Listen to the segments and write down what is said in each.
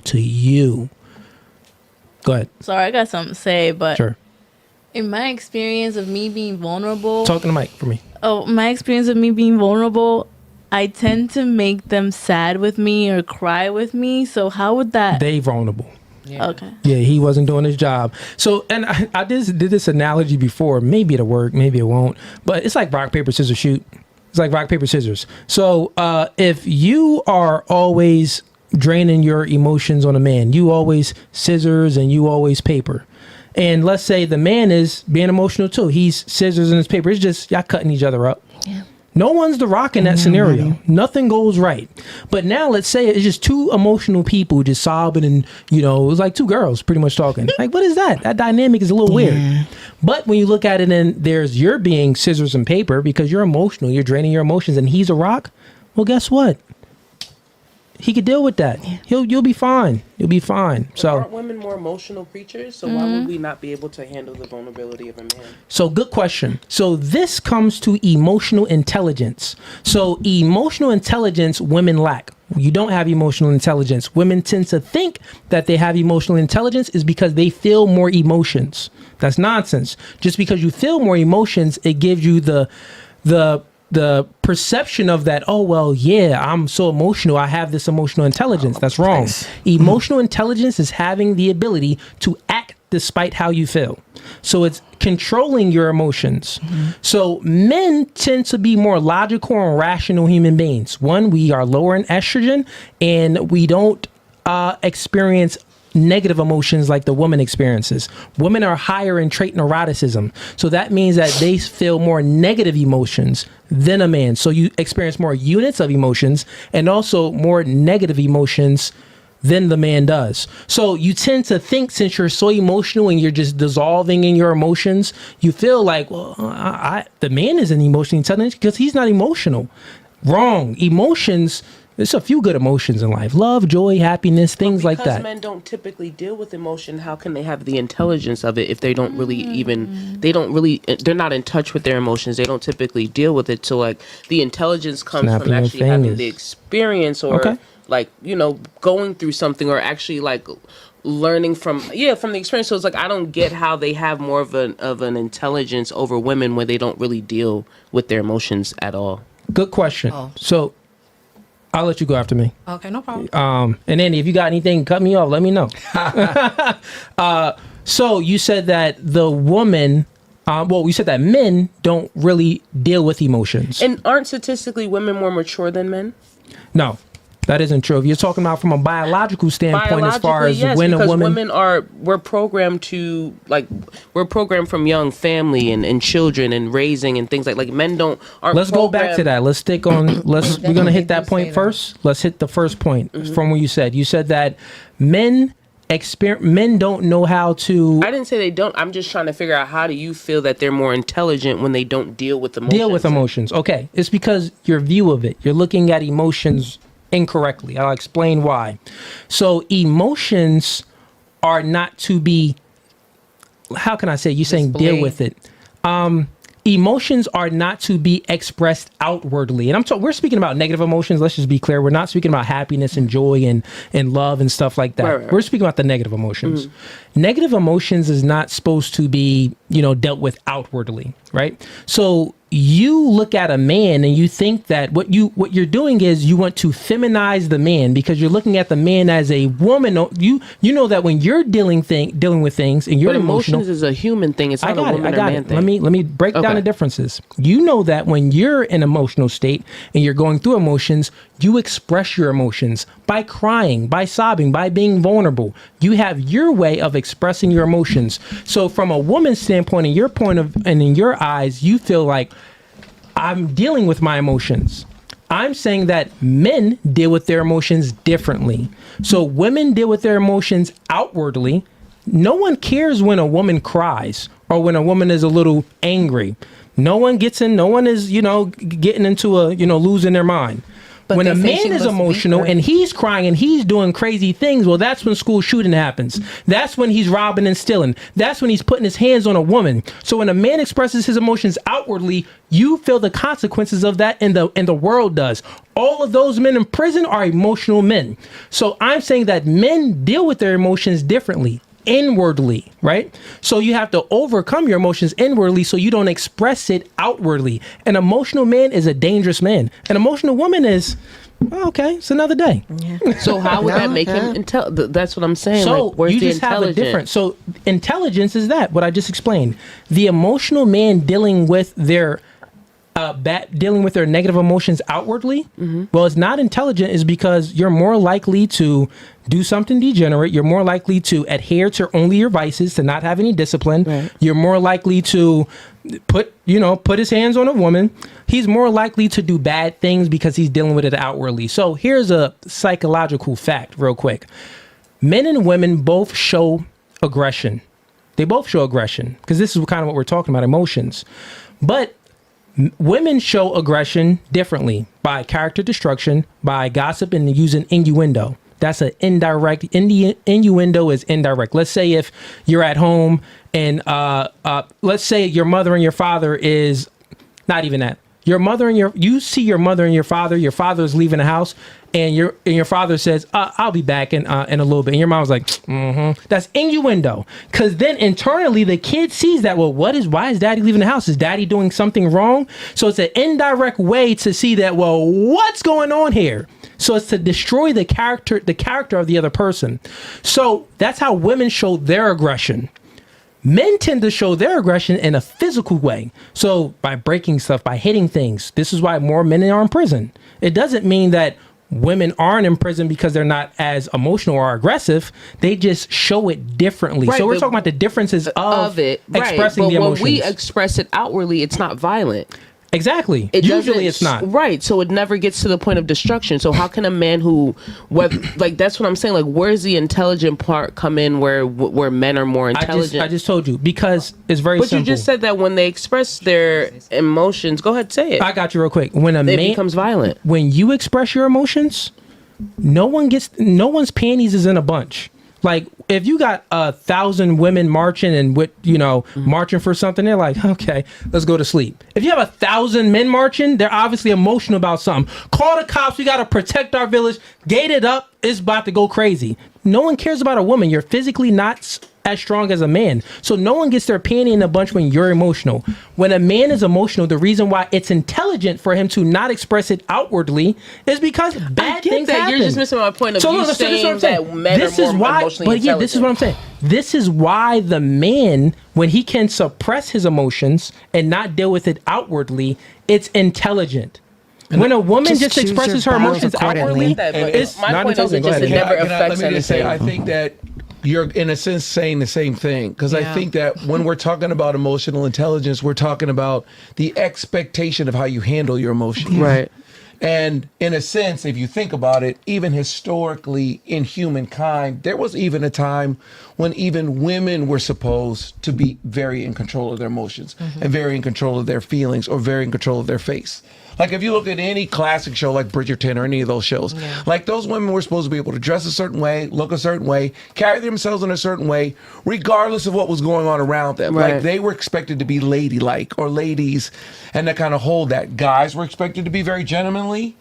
to you. Go ahead. Sorry, I got something to say, but Sure. in my experience of me being vulnerable, Talk to the mic for me. my experience of me being vulnerable, I tend to make them sad with me or cry with me. So how would that? They vulnerable. Yeah. Okay. Yeah, he wasn't doing his job. So, and I did this analogy before. Maybe it'll work, maybe it won't. But it's like rock, paper, scissors, shoot. It's like rock, paper, scissors. So if you are always draining your emotions on a man, you always scissors and you always paper. And let's say the man is being emotional too. He's scissors and his paper. It's just y'all cutting each other up. Yeah. No one's the rock in that scenario. Nothing goes right. But now let's say it's just two emotional people just sobbing and, it was like two girls pretty much talking. Like, what is that? That dynamic is a little weird. But when you look at it and there's you're being scissors and paper because you're emotional, you're draining your emotions and he's a rock. Well, guess what? He could deal with that. You'll be fine. You'll be fine. So aren't women more emotional creatures? So why would we not be able to handle the vulnerability of a man? So good question. So this comes to emotional intelligence. So emotional intelligence women lack. You don't have emotional intelligence. Women tend to think that they have emotional intelligence is because they feel more emotions. That's nonsense. Just because you feel more emotions, it gives you the perception of that, oh, well, yeah, I'm so emotional. I have this emotional intelligence. That's wrong. Emotional intelligence is having the ability to act despite how you feel. So it's controlling your emotions. So men tend to be more logical and rational human beings. One, we are lower in estrogen and we don't experience negative emotions like the woman experiences. Women are higher in trait neuroticism. So that means that they feel more negative emotions than a man. So you experience more units of emotions and also more negative emotions than the man does. So you tend to think since you're so emotional and you're just dissolving in your emotions, you feel like, well, the man isn't emotionally intelligent because he's not emotional. Wrong. Emotions, there's a few good emotions in life. Love, joy, happiness, things like that. Because men don't typically deal with emotion, how can they have the intelligence of it if they don't really they're not in touch with their emotions. They don't typically deal with it. So like the intelligence comes from actually having the experience or going through something or actually like learning from the experience. So it's like I don't get how they have more of an intelligence over women when they don't really deal with their emotions at all. Good question. So I'll let you go after me. Okay, no problem. And Andy, if you got anything, cut me off. Let me know. So you said that the woman, you said that men don't really deal with emotions. And aren't statistically women more mature than men? No, that isn't true. If you're talking about from a biological standpoint, as far as yes, when a because woman, we're programmed to we're programmed from young family and children and raising and things like men aren't. Let's go back to that. Let's stick on. We're gonna hit that point first. Let's hit the first point from what you said. You said that men don't know how to. I didn't say they don't. I'm just trying to figure out how do you feel that they're more intelligent when they don't deal with emotions. Okay, it's because your view of it. You're looking at emotions incorrectly. I'll explain why. So emotions are not to be, how can I say, you're saying deal with it. Emotions are not to be expressed outwardly. And we're speaking about negative emotions. Let's just be clear. We're not speaking about happiness and joy and love and stuff like that. Right. We're speaking about the negative emotions. Negative emotions is not supposed to be, dealt with outwardly, right? So you look at a man and you think that what you're doing is you want to feminize the man because you're looking at the man as a woman. You know that when you're dealing with things and you're emotional, emotions is a human thing. It's not a woman or man thing. Let me break down the differences. You know that when you're in an emotional state and you're going through emotions, you express your emotions by crying, by sobbing, by being vulnerable. You have your way of expressing your emotions. So from a woman's standpoint, in your point of and in your eyes, you feel like I'm dealing with my emotions. I'm saying that men deal with their emotions differently. So women deal with their emotions outwardly. No one cares when a woman cries or when a woman is a little angry. No one is, getting into losing their mind. when a they say man she is must be emotional good. and he's crying and he's doing crazy things, well, that's when school shooting happens. That's when he's robbing and stealing. That's when he's putting his hands on a woman. So when a man expresses his emotions outwardly, you feel the consequences of that, and the world does. All of those men in prison are emotional men. So I'm saying that men deal with their emotions differently, inwardly, right? So you have to overcome your emotions inwardly so you don't express it outwardly. An emotional man is a dangerous man. An emotional woman is, well, okay, it's another day. Yeah. So how would that make him that's what I'm saying. So like, where's you the just have a intelligence? different. So intelligence is that what I just explained. The emotional man dealing with their dealing with their negative emotions outwardly. Well, it's not intelligent is because you're more likely to do something degenerate. You're more likely to adhere to only your vices, to not have any discipline. Right. You're more likely to put his hands on a woman. He's more likely to do bad things because he's dealing with it outwardly. So here's a psychological fact real quick. Men and women both show aggression. They both show aggression because this is kind of what we're talking about, emotions. But women show aggression differently, by character destruction, by gossip, and using innuendo. That's an indirect. Innuendo is indirect. Let's say if you're at home and let's say your mother and your father is not even that. You see your mother and your father's leaving the house, and your father says, I'll be back in a little bit. And your mom's like, That's innuendo. Because then internally the kid sees that, well, why is daddy leaving the house? Is daddy doing something wrong? So it's an indirect way to see that, well, what's going on here? So it's to destroy the character of the other person. So that's how women show their aggression. Men tend to show their aggression in a physical way. So by breaking stuff, by hitting things. This is why more men are in prison. It doesn't mean that women aren't in prison because they're not as emotional or aggressive. They just show it differently. Right, so we're talking about the differences of it, expressing the emotions. But when we express it outwardly, it's not violent. Exactly. Usually it's not. Right. So it never gets to the point of destruction. So how can a man that's what I'm saying. Like, where's the intelligent part come in where men are more intelligent? I just told you, because it's very simple. But you just said that when they express their emotions, go ahead, say it. I got you real quick. When it becomes violent. When you express your emotions, no one's panties is in a bunch. Like, if you got 1,000 women marching and marching for something, they're like, okay, let's go to sleep. If you have 1,000 men marching, they're obviously emotional about something. Call the cops. We got to protect our village. Gate it up. It's about to go crazy. No one cares about a woman. You're physically not as strong as a man. So no one gets their panty in a bunch when you're emotional. When a man is emotional, the reason why it's intelligent for him to not express it outwardly is because bad things happen. You're just missing my point of you saying that men are more emotionally intelligent. This is what I'm saying. This is why the man, when he can suppress his emotions and not deal with it outwardly, it's intelligent. When a woman just expresses her emotions outwardly, it's my point is it never affects anything. I think that you're in a sense saying the same thing, because I think that when we're talking about emotional intelligence, we're talking about the expectation of how you handle your emotions. Right. And in a sense, if you think about it, even historically in humankind, there was even a time when even women were supposed to be very in control of their emotions and very in control of their feelings or very in control of their face. Like, if you look at any classic show like Bridgerton or any of those shows, like, those women were supposed to be able to dress a certain way, look a certain way, carry themselves in a certain way, regardless of what was going on around them. Right. Like, they were expected to be ladylike or ladies and to kind of hold that. Guys were expected to be very gentlemanly.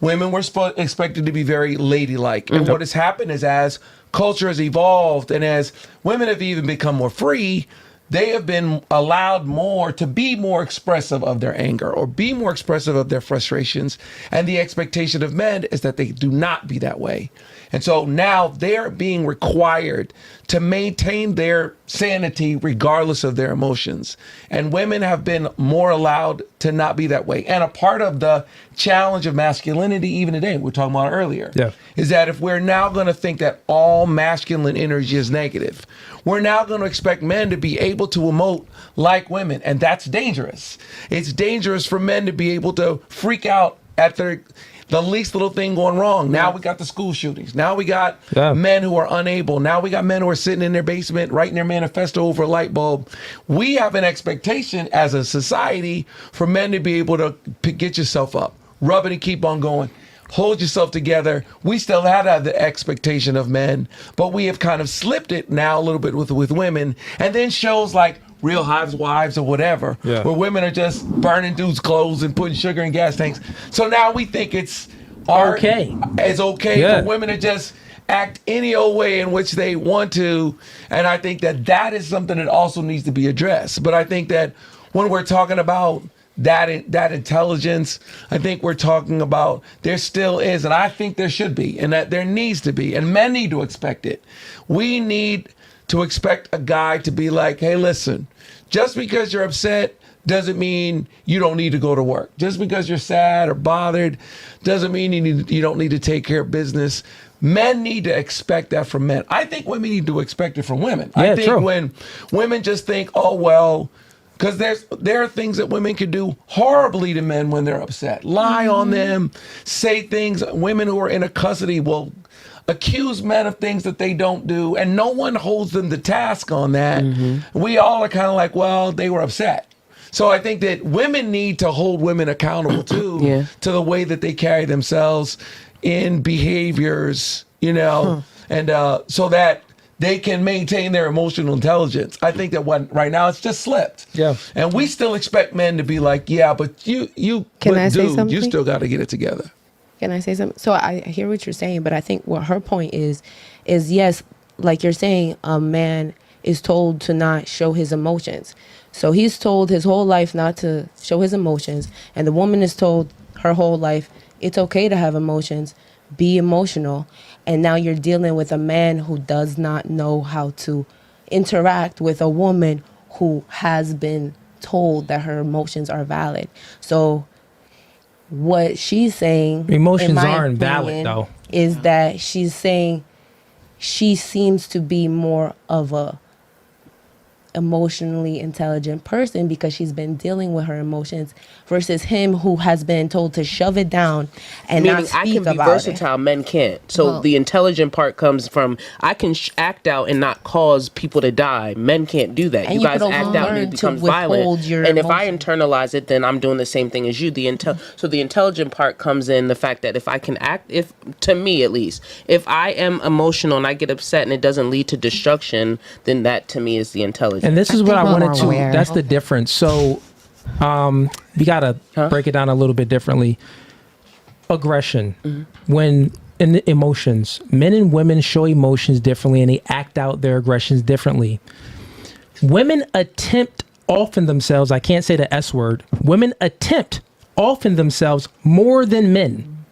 Women were expected to be very ladylike. And what has happened is, as culture has evolved and as women have even become more free, they have been allowed more to be more expressive of their anger or be more expressive of their frustrations. And the expectation of men is that they do not be that way. And so now they're being required to maintain their sanity regardless of their emotions. And women have been more allowed to not be that way. And a part of the challenge of masculinity, even today, we were talking about earlier, is that if we're now going to think that all masculine energy is negative, we're now going to expect men to be able to emote like women. And that's dangerous. It's dangerous for men to be able to freak out at the least little thing going wrong. Now we got the school shootings. Now we got men who are unable. Now we got men who are sitting in their basement writing their manifesto over a light bulb. We have an expectation as a society for men to be able to get yourself up, rub it and keep on going. hold yourself together. We still had the expectation of men, but we have kind of slipped it now a little bit with women. And then shows like Real Housewives or whatever, where women are just burning dudes' clothes and putting sugar in gas tanks. So now we think it's okay for women to just act any old way in which they want to. And I think that is something that also needs to be addressed. But I think that when we're talking about that intelligence, I think we're talking about there still is, and I think there should be, and that there needs to be, and men need to expect it. We need to expect a guy to be like, hey, listen, just because you're upset doesn't mean you don't need to go to work. Just because you're sad or bothered doesn't mean you don't need to take care of business. Men need to expect that from men. I think women need to expect it from women. I think when women just think, oh, well, because there are things that women can do horribly to men when they're upset. Lie on them, say things. Women who are in a custody will accuse men of things that they don't do, and no one holds them to task on that. We all are kind of like, well, they were upset. So I think that women need to hold women accountable too, to the way that they carry themselves in behaviors, and so that they can maintain their emotional intelligence. I think that right now it's just slipped. Yeah. And we still expect men to be like, yeah, but you say something? You still got to get it together. Can I say something? So I hear what you're saying, but I think what her point is yes, like you're saying, a man is told to not show his emotions. So he's told his whole life not to show his emotions, and the woman is told her whole life it's okay to have emotions, be emotional. And now you're dealing with a man who does not know how to interact with a woman who has been told that her emotions are valid. So what she's saying, emotions aren't valid though, is that she's saying she seems to be more of a emotionally intelligent person because she's been dealing with her emotions versus him who has been told to shove it down and meaning not speak I can be about versatile, it. men can't. So the intelligent part comes from I can act out and not cause people to die. Men can't do that. And you guys act out and it becomes violent. And if I internalize it, then I'm doing the same thing as you. So the intelligent part comes in the fact that if I can act, to me at least, if I am emotional and I get upset and it doesn't lead to destruction, then that to me is the intelligence. And this is what I wanted to. That's the difference. So, we gotta break it down a little bit differently. Aggression, when in emotions, men and women show emotions differently, and they act out their aggressions differently. Women attempt often themselves. I can't say the S word. Women attempt often themselves more than men.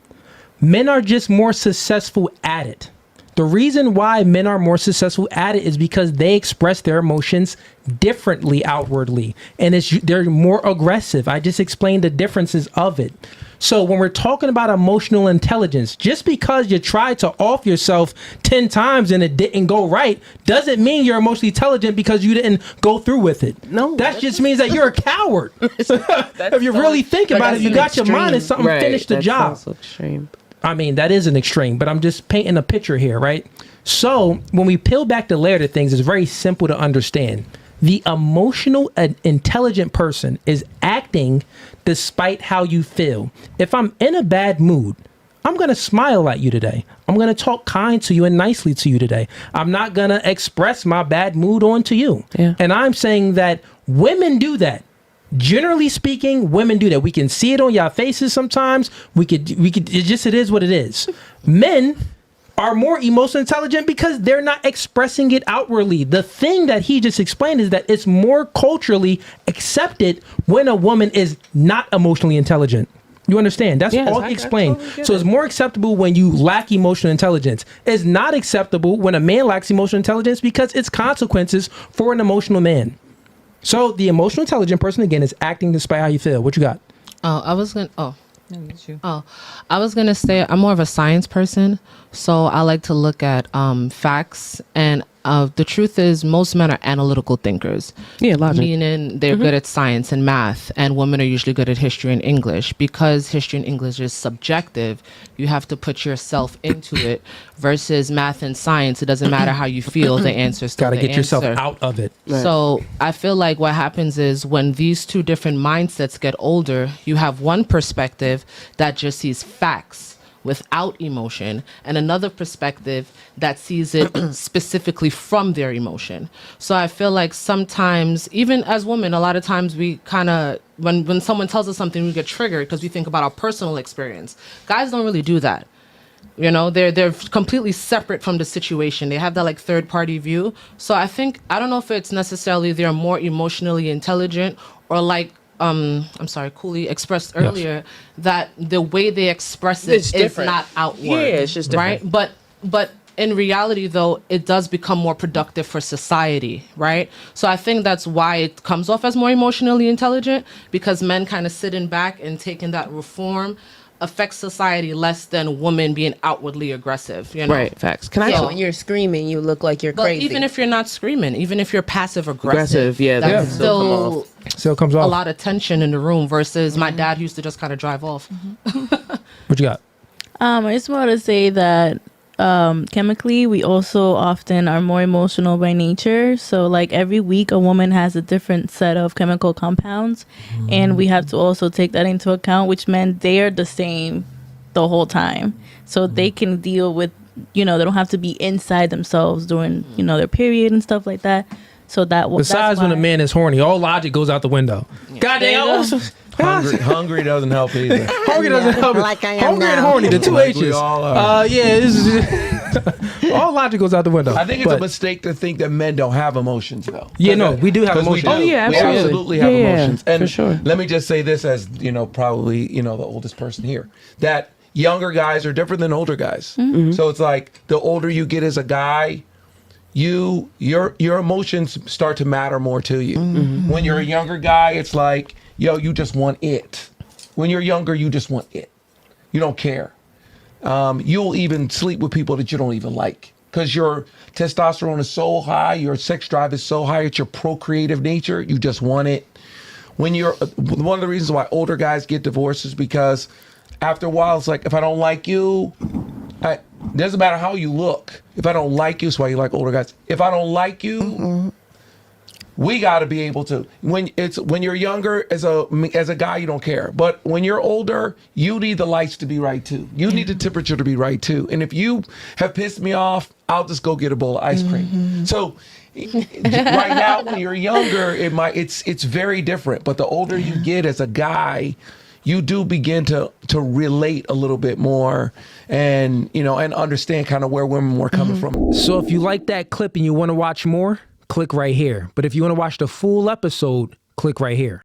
Men are just more successful at it. The reason why men are more successful at it is because they express their emotions differently outwardly, and they're more aggressive. I just explained the differences of it. So when we're talking about emotional intelligence, just because you tried to off yourself 10 times and it didn't go right, doesn't mean you're emotionally intelligent because you didn't go through with it. No. That just means that you're a coward. If you really think about it, you got your mind in something, finish the job. That's extreme. I mean, that is an extreme, but I'm just painting a picture here, right? So when we peel back the layer to things, it's very simple to understand. The emotional and intelligent person is acting despite how you feel. If I'm in a bad mood, I'm going to smile at you today. I'm going to talk kind to you and nicely to you today. I'm not going to express my bad mood onto you. Yeah. And I'm saying that women do that. Generally speaking, women do that. We can see it on your faces sometimes. We could, it is what it is. Men are more emotionally intelligent because they're not expressing it outwardly. The thing that he just explained is that it's more culturally accepted when a woman is not emotionally intelligent. You understand? That's all he explained. So it's more acceptable when you lack emotional intelligence. It's not acceptable when a man lacks emotional intelligence because it's consequences for an emotional man. So the emotional intelligent person, again, is acting despite how you feel. What you got? I was gonna say I'm more of a science person, so I like to look at facts, and the truth is most men are analytical thinkers. Yeah, logic. Meaning they're good at science and math, and women are usually good at history and English. Because history and English is subjective, you have to put yourself into it. Versus math and science, it doesn't matter how you feel, the answer's still the answer. Gotta get yourself out of it. Right. So I feel like what happens is when these two different mindsets get older, you have one perspective that just sees facts, without emotion, and another perspective that sees it specifically from their emotion. So I feel like sometimes, even as women, a lot of times we kind of, when someone tells us something, we get triggered because we think about our personal experience. Guys don't really do that. You know, they're completely separate from the situation. They have that like third party view. So I don't know if it's necessarily they're more emotionally intelligent, or like I'm sorry, Cooley expressed earlier, that the way they express it is not outward. Yeah, it's just different. Right? But in reality, though, it does become more productive for society, right? So I think that's why it comes off as more emotionally intelligent, because men kind of sitting back and taking that reform affects society less than women being outwardly aggressive, you know? Right, facts. Can I? Yeah, when you're screaming, you look like you're But crazy. even if you're not screaming, even if you're passive aggressive, yeah, that that's can still come off. Still comes a off. lot of tension in the room versus my dad used to just kind of drive off. What you got? I just want to say that chemically, we also often are more emotional by nature. So, like every week, a woman has a different set of chemical compounds, and we have to also take that into account. Which meant they are the same the whole time, so they can deal with, they don't have to be inside themselves during their period and stuff like that. So Besides when a man is horny, all logic goes out the window. Goddamn. Hungry doesn't help either. Hungry doesn't help. Like I am Hungry and now. horny, the two Like we H's. all are. Yeah, this is all logic goes out the window. I think it's But- a mistake to think that men don't have emotions, though. Yeah, no, we do have 'Cause we emotions. do. Oh, yeah, we absolutely. absolutely have Yeah, emotions. And for sure. let me just say this, as probably the oldest person here, that younger guys are different than older guys. So it's like the older you get as a guy, your emotions start to matter more to you. When you're a younger guy, it's like, you just want it. When you're younger, you just want it. You don't care. You'll even sleep with people that you don't even like, because your testosterone is so high, your sex drive is so high, it's your procreative nature. You just want it. One of the reasons why older guys get divorced is because after a while, it's like, if I don't like you, it doesn't matter how you look. If I don't like you, that's why you like older guys. If I don't like you, we got to be able to. When you're younger, as a guy, you don't care. But when you're older, you need the lights to be right too. You need the temperature to be right too. And if you have pissed me off, I'll just go get a bowl of ice cream. So right now, when you're younger, it's very different. But the older you get as a guy, you do begin to relate a little bit more, and and understand kind of where women were coming from. So if you like that clip and you want to watch more, click right here. But if you want to watch the full episode, click right here.